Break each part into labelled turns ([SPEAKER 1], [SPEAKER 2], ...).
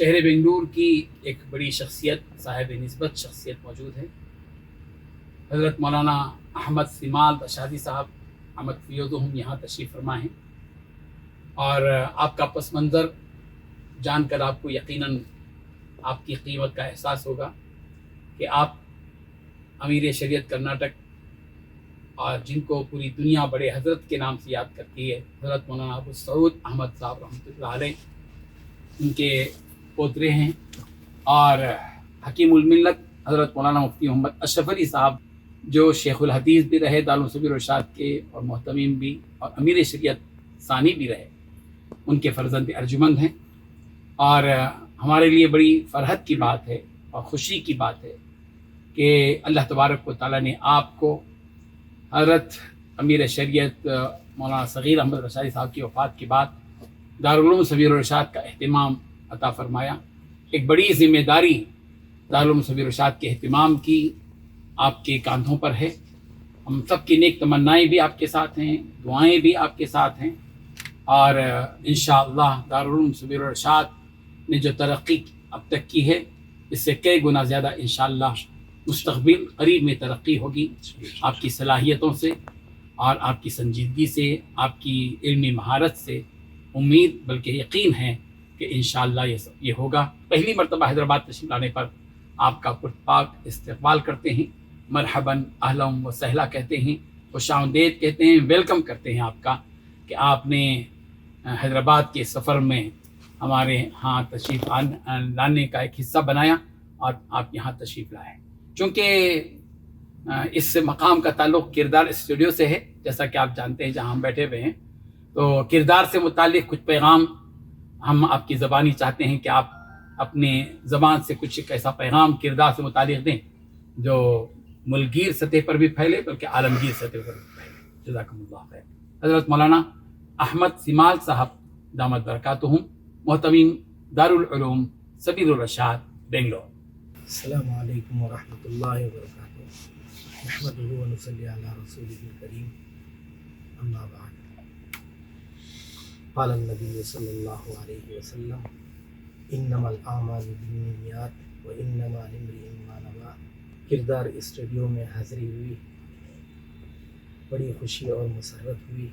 [SPEAKER 1] शहर बेंगलुरु की एक बड़ी शख्सियत, साहिब निस्बत शख्सियत मौजूद है। हज़रत मौलाना अहमद सिमाल बशादी साहब अहमद फ़ियोज़ुहुम यहाँ तशरीफ़ फरमा हैं और आपका पस मंज़र जानकर आपको यकीनन आपकी कीमत का एहसास होगा कि आप अमीर शरीयत कर्नाटक और जिनको पूरी दुनिया बड़े हज़रत के नाम से याद करती है, हज़रत मौलाना अबू सऊद अहमद साहब रहमतुल्लाह अलैह, उनके पोतरे हैं। और हकीमुल मिल्लत हज़रत मौलाना मुफ्ती मोहम्मद अशरफ अली साहब जो शेखुल हदीस भी रहे, दारुल सबीर इरशाद के, और मोहतमीम भी और अमीर शरीयत सानी भी रहे, उनके फ़र्जंद अर्जुमंद हैं। और हमारे लिए बड़ी फ़रहत की बात है और ख़ुशी की बात है कि अल्लाह तबारक व तआला ने आपको हज़रत अमीर शरीयत मौलाना सग़ीर अहमद रशादी साहब की वफ़ात के बाद दारुल उलूम सबीर इरशाद का अहतमाम अता फ़रमाया। एक बड़ी ज़िम्मेदारी दारुल उलूम सबीर इरशाद के अहतमाम की आपके कांधों पर है। हम सब की नेक तमन्नाएँ भी आपके साथ हैं, दुआएँ भी आपके साथ हैं, और इंशाअल्लाह दारुल उलूम सबीर इरशाद ने जो तरक्की अब तक की है, इससे कई गुना ज़्यादा इंशाअल्लाह मुस्तक़बिल करीब में तरक्की होगी। आपकी सलाहियतों से और आपकी संजीदगी से, आपकी इल्मी महारत से उम्मीद बल्कि यकीन है कि इंशाअल्लाह ये होगा। पहली मरतबा हैदराबाद तशरीफ़ लाने पर आपका पुरपाक इस्तक़बाल करते हैं, मरहबन अहलन व सहला कहते हैं, खुशामदीद कहते हैं, वेलकम करते हैं आपका कि आपने हैदराबाद के सफ़र में हमारे यहाँ तशरीफ़ लाने का एक हिस्सा बनाया और आप यहाँ तशरीफ़ लाए। चूँकि इस मकाम का ताल्लुक़ किरदार स्टूडियो से है, जैसा कि आप जानते हैं जहाँ हम बैठे हुए हैं, तो किरदार से मुताल्लिक़ कुछ पैगाम हम आपकी ज़बानी चाहते हैं कि आप अपने ज़बान से कुछ एक ऐसा पैगाम किरदार से मुताल्लिक़ दें जो मुल्कगीर सतह पर भी फैले बल्कि आलमगीर सतह पर भी फैले। जज़ाकुमुल्लाह खैर। हज़रत मौलाना अहमद सिमाल साहब दामत बरकातुहुम, मोहतमीम दारुल उलूम सबील इरशाद बेंगलोर।
[SPEAKER 2] अस्सलामु अलैकुम व रहमतुल्लाहि व बरकातुहू। नहमदुहु व नुसल्ली अला रसूलिहिल करीम, अम्मा बाद। क़ाल नबी सल्लल्लाहु अलैहि वसल्लम, इन्नमल आमालु बिन्नियात व इन्नमा लिम्रिइन मा नवा। किरदार स्टूडियो में हाज़िरी हुई, बड़ी खुशी और मसरत हुई।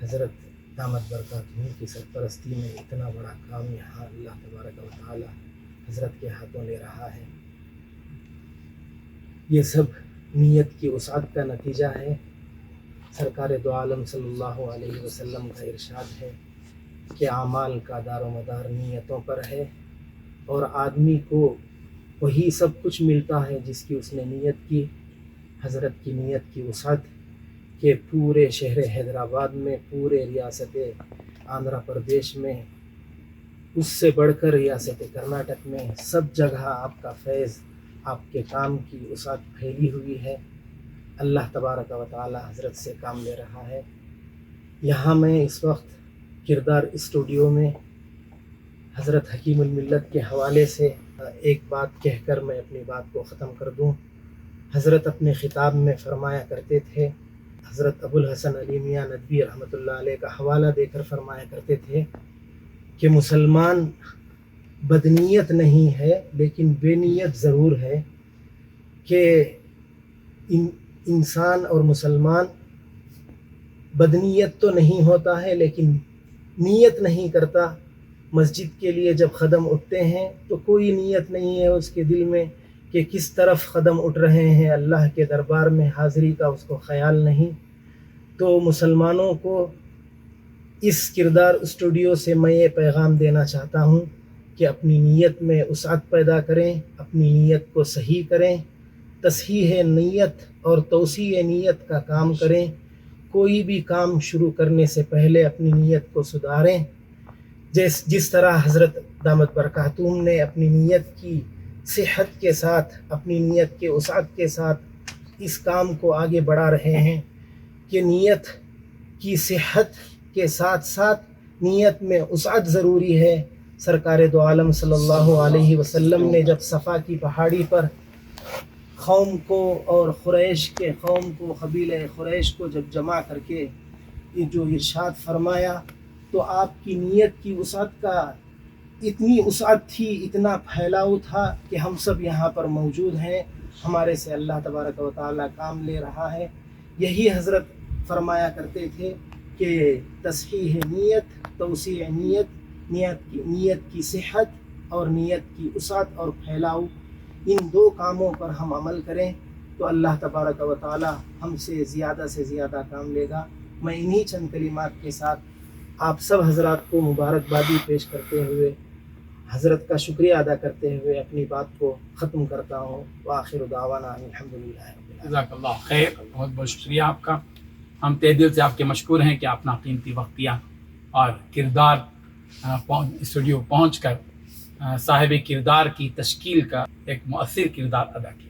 [SPEAKER 2] हज़रत दामत बरकातुहू की सरपरस्ती में इतना बड़ा काम यहाँ अल्लाह तबारक व तआला हज़रत के हाथों ले रहा है। ये सब नीयत की वसाअत का नतीजा है। सरकार दो आलम सल्लल्लाहु अलैहि वसल्लम का इरशाद है कि आमाल का दारो मदार नीयतों पर है, और आदमी को वही सब कुछ मिलता है जिसकी उसने नीयत की। हज़रत की नीयत की वसाअत के पूरे शहर हैदराबाद में, पूरे रियासत आंध्र प्रदेश में, उससे बढ़कर रियासत कर्नाटक में, सब जगह आपका फैज़, आपके काम की वसाअत फैली हुई है। अल्लाह तबारक व तआला हज़रत से काम ले रहा है। यहाँ मैं इस वक्त किरदार स्टूडियो में हज़रत हकीमुल मिल्लत के हवाले से एक बात कहकर मैं अपनी बात को ख़त्म कर दूँ। हज़रत अपने ख़िताब में फ़रमाया करते थे, हज़रत अबुल हसन अली मियाँ नदवी रहमतुल्लाह अलैह का हवाला देकर फ़रमाया करते थे कि मुसलमान बदनीयत नहीं है लेकिन बेनीयत ज़रूर है। कि इंसान और मुसलमान बदनीयत तो नहीं होता है लेकिन नीयत नहीं करता। मस्जिद के लिए जब क़दम उठते हैं तो कोई नीयत नहीं है उसके दिल में कि किस तरफ क़दम उठ रहे हैं, अल्लाह के दरबार में हाज़िरी का उसको ख़याल नहीं। तो मुसलमानों को इस किरदार स्टूडियो से मैं ये पैगाम देना चाहता हूँ कि अपनी नीयत में वसाअत पैदा करें, अपनी नीयत को सही करें, तस्हीह नीयत और तौसीह नीयत का काम करें। कोई भी काम शुरू करने से पहले अपनी नीयत को सुधारें। जिस तरह हज़रत दामत बरकातुहू ने अपनी नीयत की सेहत के साथ, अपनी नीयत के वसाअत के साथ इस काम को आगे बढ़ा रहे हैं कि नीयत की सेहत के साथ साथ नीयत में वसाअत ज़रूरी है। सरकार दो आलम सल्लल्लाहु अलैहि वसल्लम ने जब सफ़ा की पहाड़ी पर कौम को और क़ुरैश के कौम को, क़बीले क़ुरैश को जब जमा करके ये जो इरशाद फरमाया, तो आपकी नीयत की वसाअत का اتنی وسعت تھی, اتنا پھیلاؤ تھا کہ ہم سب یہاں پر موجود ہیں, ہمارے سے اللہ تبارک و تعالیٰ کام لے رہا ہے. یہی حضرت فرمایا کرتے تھے کہ تصحیح نیت, توسیع نیت کی صحت اور نیت کی وسعت اور پھیلاؤ, ان دو کاموں پر ہم عمل کریں تو اللہ تبارک و تعالیٰ ہم سے زیادہ کام لے گا. میں انہی چند کلمات کے ساتھ آپ سب حضرات کو مبارکبادی پیش کرتے ہوئے, حضرت کا شکریہ ادا کرتے ہوئے اپنی بات کو ختم کرتا ہوں. وآخر دعوانا الحمدللہ رب العالمین.
[SPEAKER 1] جزاک اللہ خیر. بہت بہت شکریہ آپ کا. ہم تہ دل سے آپ کے مشکور ہیں کہ اپنا قیمتی وقت دیا اور کردار اسٹوڈیو پہنچ کر صاحب کردار کی تشکیل کا ایک مؤثر کردار ادا کیا.